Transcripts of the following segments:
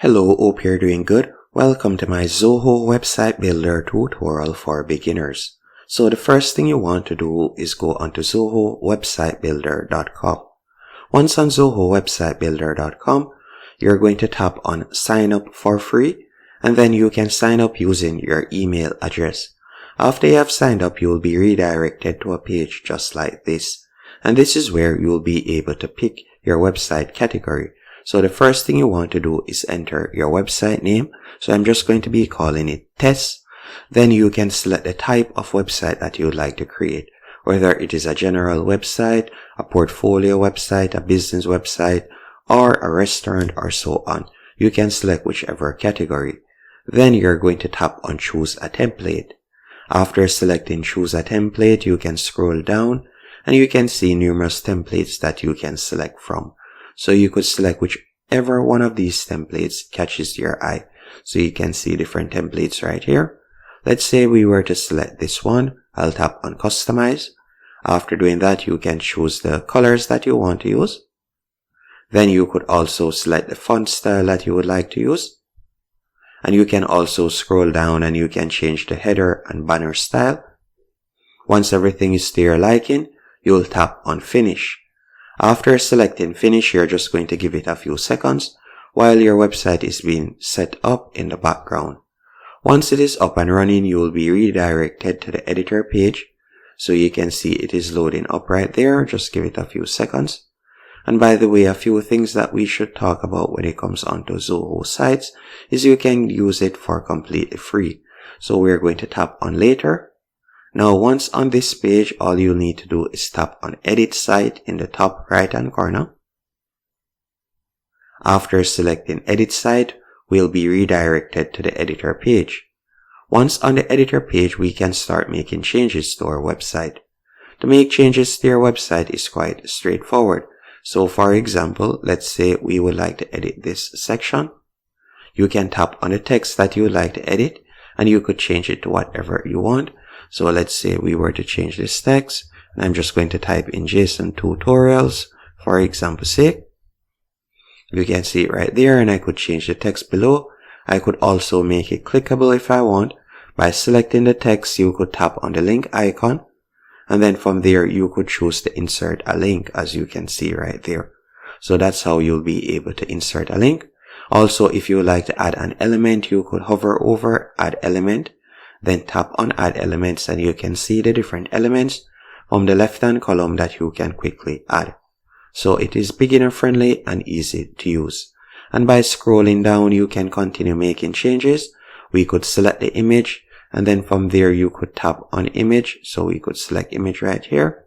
Hello, hope you're doing good. Welcome to my Zoho website builder tutorial for beginners. So the first thing you want to do is go onto zohowebsitebuilder.com. Once on zohowebsitebuilder.com, you're going to tap on sign up for free, and then you can sign up using your email address. After you have signed up, you will be redirected to a page just like this. And this is where you will be able to pick your website category. So the first thing you want to do is enter your website name. So I'm just going to be calling it test. Then you can select the type of website that you would like to create, whether it is a general website, a portfolio website, a business website, or a restaurant, or so on. You can select whichever category. Then you're going to tap on choose a template. After selecting choose a template, you can scroll down and you can see numerous templates that you can select from. So you could select whichever one of these templates catches your eye. So you can see different templates right here. Let's say we were to select this one. I'll tap on customize. After doing that, you can choose the colors that you want to use. Then you could also select the font style that you would like to use. And you can also scroll down and you can change the header and banner style. Once everything is to your liking, you'll tap on finish. After selecting finish, you're just going to give it a few seconds while your website is being set up in the background. Once it is up and running, you will be redirected to the editor page. So you can see it is loading up right there. Just give it a few seconds. And by the way, a few things that we should talk about when it comes onto Zoho sites is you can use it for completely free. So we're going to tap on later. Now once on this page, all you'll need to do is tap on edit site in the top right hand corner. After selecting edit site, we'll be redirected to the editor page. Once on the editor page, we can start making changes to our website. To make changes to your website is quite straightforward. So for example, let's say we would like to edit this section. You can tap on the text that you would like to edit and you could change it to whatever you want. So let's say we were to change this text, and I'm just going to type in JSON tutorials for example's sake. You can see it right there, and I could change the text below. I could also make it clickable if I want. By selecting the text, you could tap on the link icon, and then from there you could choose to insert a link, as you can see right there. So that's how you'll be able to insert a link. Also, if you would like to add an element, you could hover over add element, then tap on add elements, and you can see the different elements from the left hand column that you can quickly add. So it is beginner friendly and easy to use. And by scrolling down, you can continue making changes. We could select the image, and then from there you could tap on image. So we could select image right here.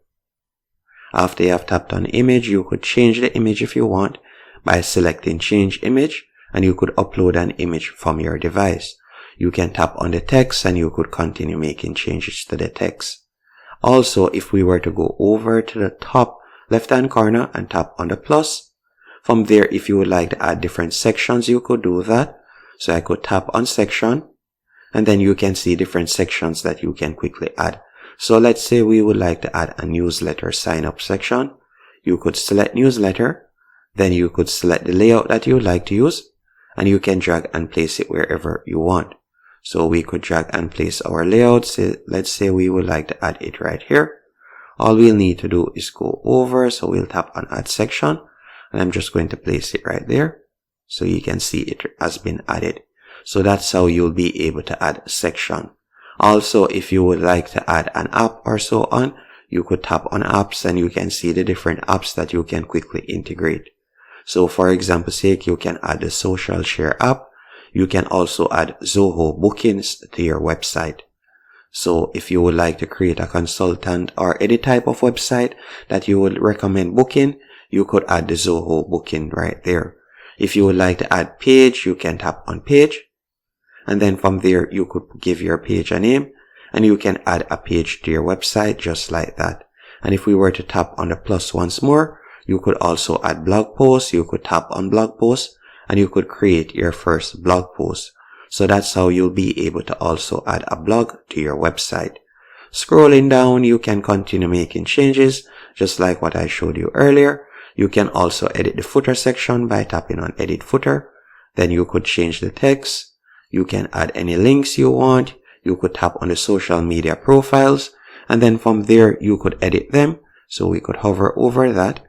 After you have tapped on image, you could change the image if you want by selecting change image, and you could upload an image from your device. You can tap on the text and you could continue making changes to the text. Also, if we were to go over to the top left hand corner and tap on the plus, from there if you would like to add different sections, you could do that. So I could tap on section, and then you can see different sections that you can quickly add. So let's say we would like to add a newsletter sign up section. You could select newsletter, then you could select the layout that you would like to use, and you can drag and place it wherever you want. So we could drag and place our layouts. Let's say we would like to add it right here. All we'll need to do is go over. So we'll tap on add section, and I'm just going to place it right there. So you can see it has been added. So that's how you'll be able to add a section. Also, if you would like to add an app or so on, you could tap on apps and you can see the different apps that you can quickly integrate. So for example's sake, you can add the social share app. You can also add Zoho bookings to your website. So if you would like to create a consultant or any type of website that you would recommend booking, you could add the Zoho booking right there. If you would like to add page, you can tap on page. And then from there, you could give your page a name and you can add a page to your website just like that. And if we were to tap on the plus once more, you could also add blog posts. You could tap on blog posts and you could create your first blog post. So that's how you'll be able to also add a blog to your website. Scrolling down, you can continue making changes, just like what I showed you earlier. You can also edit the footer section by tapping on edit footer. Then you could change the text. You can add any links you want. You could tap on the social media profiles, and then from there you could edit them. So we could hover over that.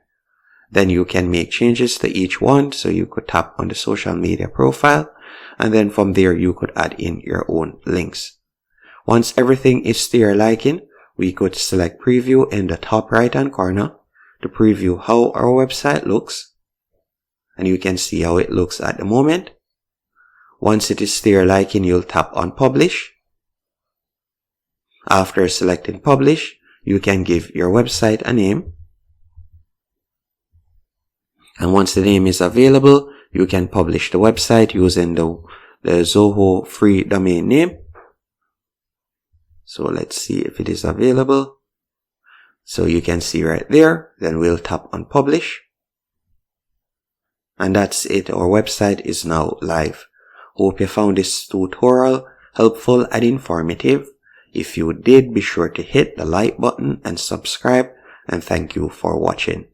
Then you can make changes to each one. So you could tap on the social media profile, and then from there you could add in your own links. Once everything is to your liking, we could select preview in the top right hand corner to preview how our website looks. And you can see how it looks at the moment. Once it is to your liking, you'll tap on publish. After selecting publish, you can give your website a name. And once the name is available, you can publish the website using the Zoho free domain name. So let's see if it is available. So you can see right there. Then we'll tap on publish. And that's it. Our website is now live. Hope you found this tutorial helpful and informative. If you did, be sure to hit the like button and subscribe. And thank you for watching.